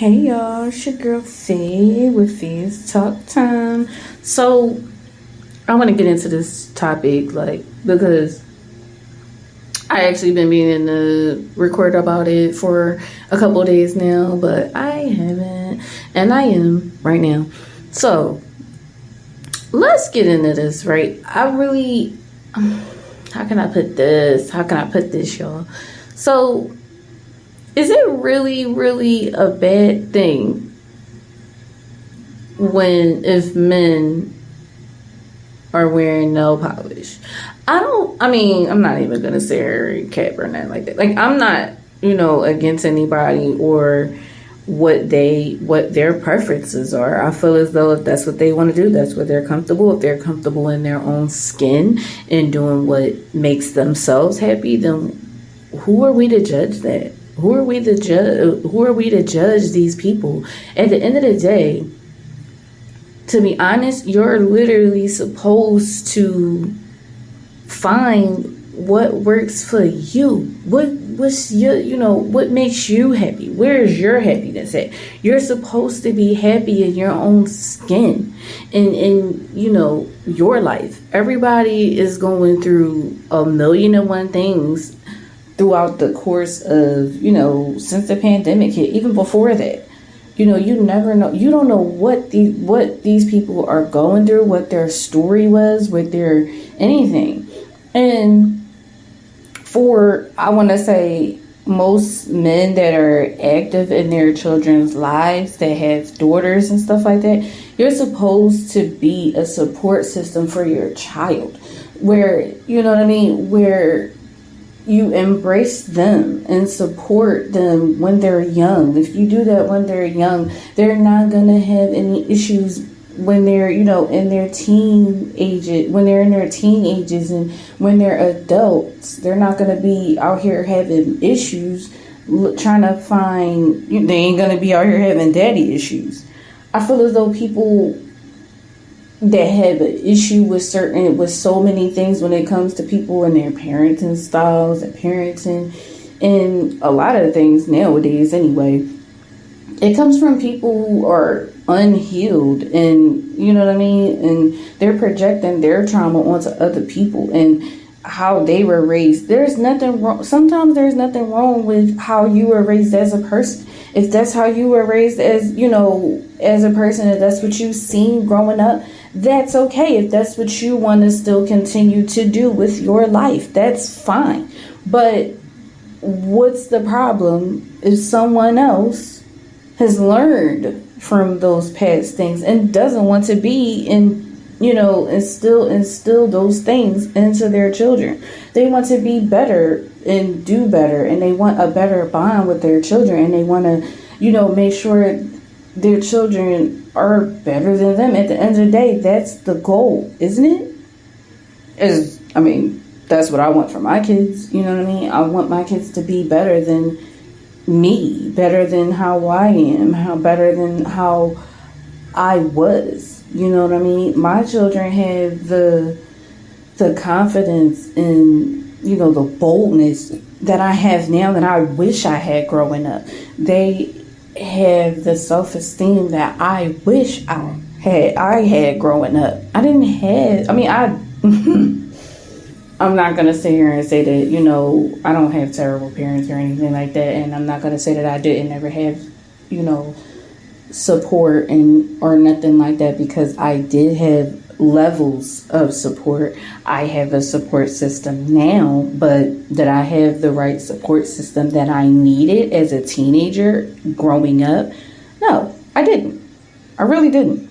Hey y'all, it's your girl Faye with Faye's Talk Time. So I want to get into this topic because I actually been meaning to record about it for a couple of days now, but I haven't, and I am right now. So let's get into this, right? How can I put this, y'all? So is it really a bad thing if men are wearing nail polish? I'm not even gonna say cap or nothing like that. Like, I'm not, against anybody or what their preferences are. I feel as though if that's what they want to do, that's what they're comfortable. If they're comfortable in their own skin and doing what makes themselves happy, then who are we to judge that? Who are we to judge these people? At the end of the day, to be honest, you're literally supposed to find what works for you. What's what makes you happy? Where's your happiness at? You're supposed to be happy in your own skin and in your life. Everybody is going through a million and one things throughout the course of, since the pandemic hit, even before that. You never know. You don't know what these people are going through, what their story was, what their anything. And I want to say, most men that are active in their children's lives, that have daughters and stuff like that, you're supposed to be a support system for your child, where, where you embrace them and support them when they're young. If you do that when they're young, they're not going to have any issues when they're, in their teenagers, and when they're adults. They're not going to be out here having issues trying to find, they ain't going to be out here having daddy issues. I feel as though people that have an issue with so many things when it comes to people and their parenting styles and parenting and a lot of things nowadays anyway, it comes from people who are unhealed, and and they're projecting their trauma onto other people and how they were raised. There's nothing wrong. Sometimes there's nothing wrong with how you were raised as a person. If that's how you were raised as a person, if that's what you've seen growing up, that's okay. If that's what you want to still continue to do with your life, that's fine. But what's the problem if someone else has learned from those past things and doesn't want to be instill those things into their children? They want to be better and do better, and they want a better bond with their children, and they want to, make sure their children are better than them. At the end of the day, that's the goal, isn't it? That's what I want for my kids. You know what I mean? I want my kids to be better than me, better than how I am, better than how I was. You know what I mean? My children have the confidence and, the boldness that I have now that I wish I had growing up. They have the self-esteem that I wish I had growing up. I'm not going to sit here and say that, I don't have terrible parents or anything like that. And I'm not going to say that I didn't ever have, support or nothing like that, because I did have levels of support. I have a support system now, but did I have the right support system that I needed as a teenager growing up? No, I didn't. I really didn't.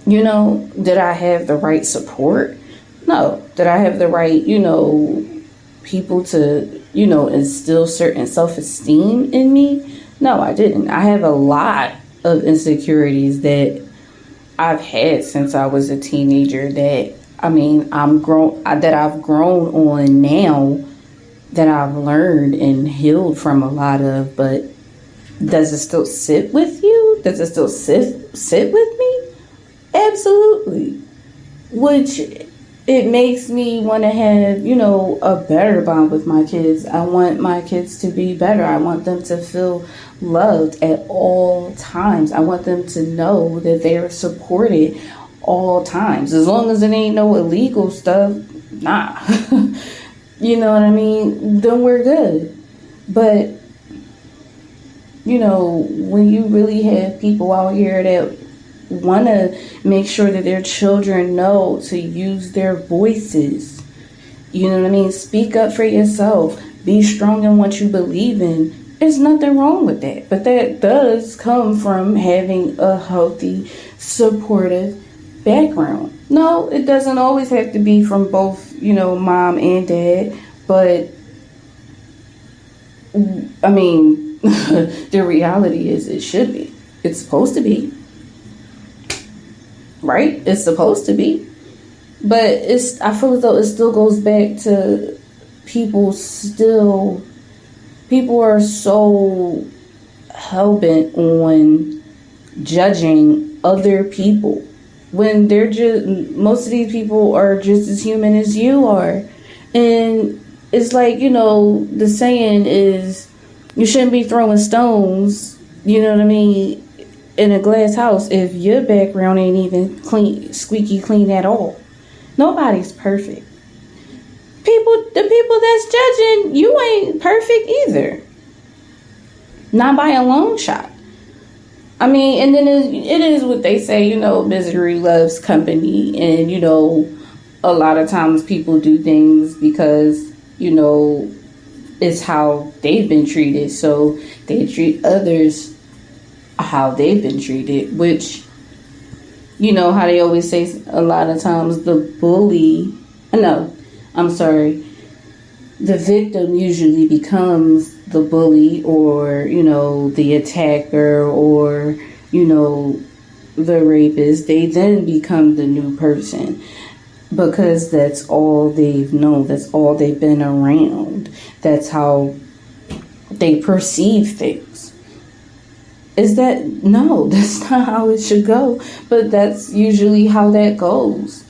Did I have the right support? No. Did I have the right, people to, instill certain self-esteem in me? No, I didn't. I have a lot of insecurities that I've had since I was a teenager that I've grown on now, that I've learned and healed from a lot of. But does it still sit with you? Does it still sit with me? Absolutely. Which it makes me want to have, a better bond with my kids. I want my kids to be better. I want them to feel loved at all times. I want them to know that they are supported all times. As long as it ain't no illegal stuff, nah. You know what I mean? Then we're good. But, when you really have people out here that want to make sure that their children know to use their voices. You know what I mean? Speak up for yourself. Be strong in what you believe in. There's nothing wrong with that. But that does come from having a healthy, supportive background. No, it doesn't always have to be from both, mom and dad. But, I mean, the reality is it should be. It's supposed to be. Right? It's supposed to be. But I feel as though it still goes back to people are so hell-bent on judging other people when most of these people are just as human as you are. And it's like, the saying is you shouldn't be throwing stones, you know what I mean, in a glass house if your background ain't even squeaky clean at all. Nobody's perfect. The people that's judging, you ain't perfect either. Not by a long shot. I mean, and then it is what they say, misery loves company. And, a lot of times people do things because, it's how they've been treated. So they treat others how they've been treated, which, how they always say a lot of times the victim usually becomes the bully or, the attacker or, the rapist. They then become the new person because that's all they've known. That's all they've been around. That's how they perceive things. No, that's not how it should go. But that's usually how that goes.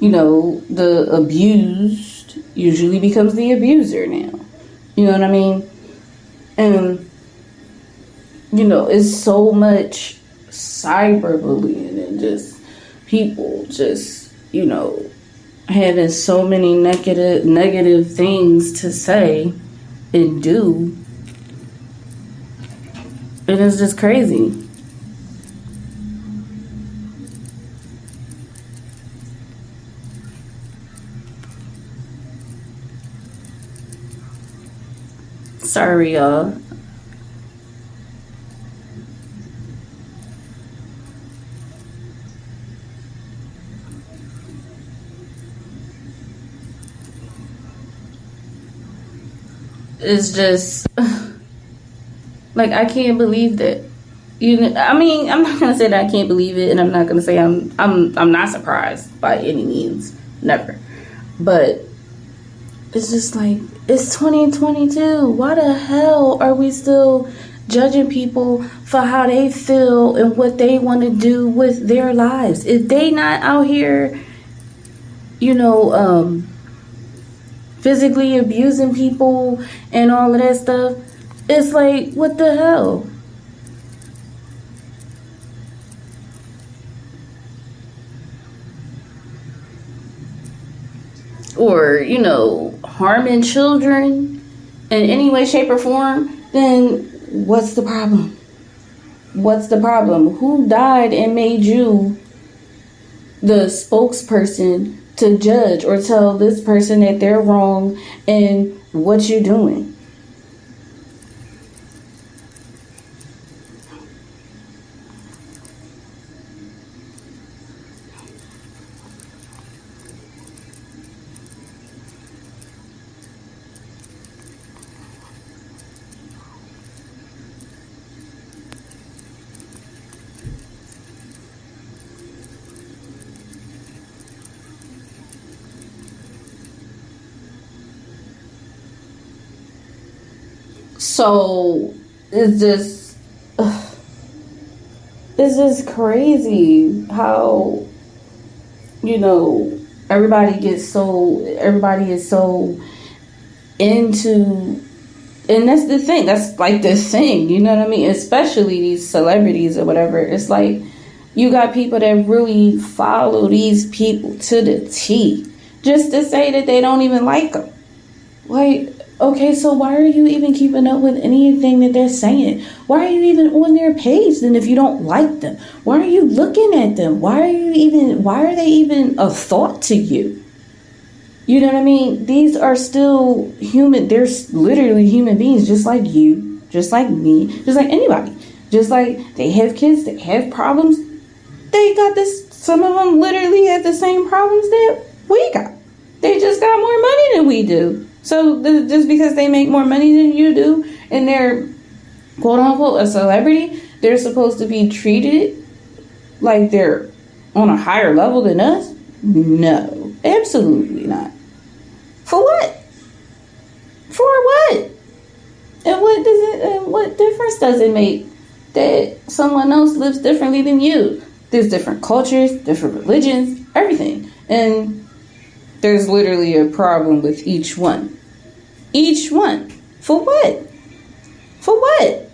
The abused usually becomes the abuser now. You know what I mean? And, it's so much cyberbullying and just people just, having so many negative things to say and do. It is just crazy. Sorry, y'all. It's just like I can't believe that. I mean, I'm not gonna say that I can't believe it, and I'm not gonna say I'm not surprised by any means, never. But it's just like it's 2022. Why the hell are we still judging people for how they feel and what they want to do with their lives? If they not out here, physically abusing people and all of that stuff, it's like, what the hell? Or, harming children in any way, shape, or form, then what's the problem? What's the problem? Who died and made you the spokesperson to judge or tell this person that they're wrong and what you're doing? So it's just crazy how Everybody is so into, and that's the thing. That's like the thing, you know what I mean? Especially these celebrities or whatever. It's like you got people that really follow these people to the T just to say that they don't even like them. Like, okay, so why are you even keeping up with anything that they're saying? Why are you even on their page then if you don't like them? Why are you looking at them? Why are they even a thought to you? You know what I mean? These are still human. They're literally human beings, just like you, just like me, just like anybody. Just like they have kids, they have problems. They got this. Some of them literally have the same problems that we got. They just got more money than we do. So just because they make more money than you do and they're quote unquote a celebrity, they're supposed to be treated like they're on a higher level than us? No, absolutely not. For what? For what? And what difference does it make that someone else lives differently than you? There's different cultures, different religions, everything. And there's literally a problem with each one. Each one. For what? For what?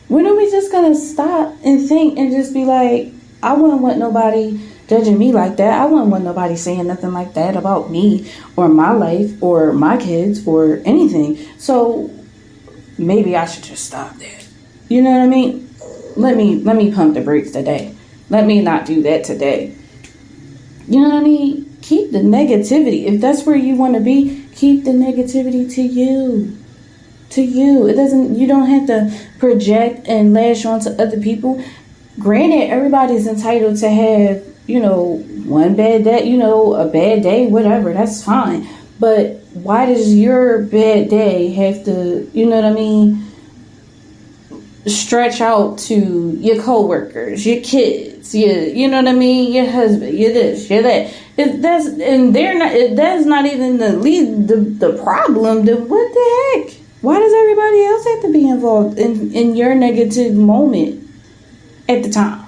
When are we just gonna stop and think and just be like, I wouldn't want nobody judging me like that. I wouldn't want nobody saying nothing like that about me or my life or my kids or anything. So maybe I should just stop there. You know what I mean? Let me pump the brakes today. Let me not do that today. You know what I mean? Keep the negativity. If that's where you want to be, keep the negativity to you. To you. You don't have to project and lash on to other people. Granted, everybody's entitled to have, one bad day, a bad day, whatever. That's fine. But why does your bad day have to, stretch out to your coworkers, your kids, your husband, your this, your that. That's not even the problem. Then what the heck? Why does everybody else have to be involved in your negative moment at the time?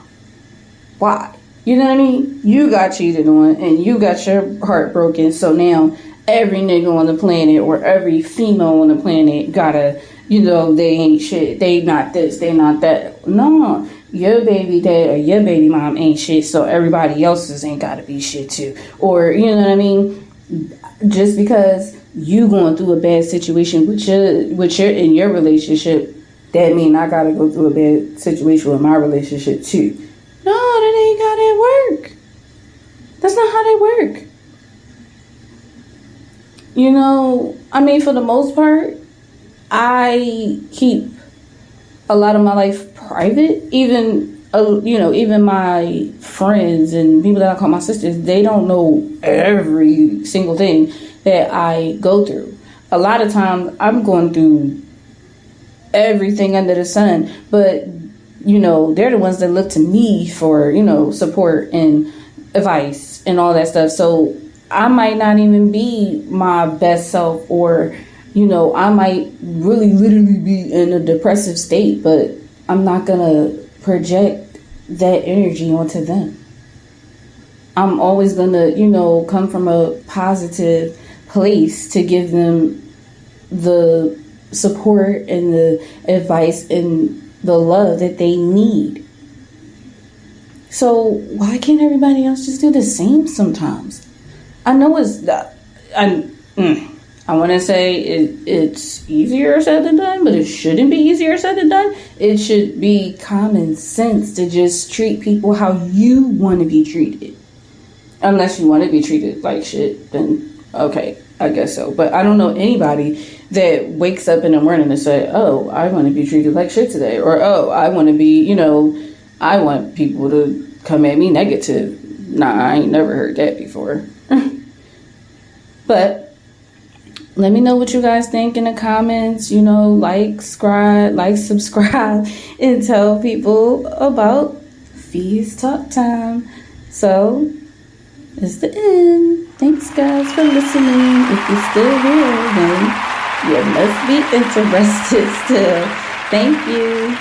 Why? You know what I mean? You got cheated on and you got your heart broken. So now every nigga on the planet or every female on the planet gotta, they ain't shit. They not this, they not that. No, your baby dad or your baby mom ain't shit. So everybody else's ain't gotta be shit too. Or, you know what I mean? Just because you going through a bad situation with your in your relationship, that mean I gotta go through a bad situation with my relationship too. No, that ain't how that work. That's not how they work. For the most part, I keep a lot of my life private. Even my friends and people that I call my sisters, they don't know every single thing that I go through. A lot of times I'm going through everything under the sun, but they're the ones that look to me for, support and advice and all that stuff. So I might not even be my best self, or, I might really literally be in a depressive state, but I'm not going to project that energy onto them. I'm always going to, come from a positive place to give them the support and the advice and the love that they need. So why can't everybody else just do the same sometimes? I know I want to say it's easier said than done, but it shouldn't be easier said than done. It should be common sense to just treat people how you want to be treated. Unless you want to be treated like shit, then okay, I guess so. But I don't know anybody that wakes up in the morning and say, oh, I want to be treated like shit today. Or, oh, I want to be, I want people to come at me negative. Nah, I ain't never heard that before. But let me know what you guys think in the comments. Like, subscribe, and tell people about Fees Talk Time. So, it's the end. Thanks, guys, for listening. If you're still here, then you must be interested still. Thank you.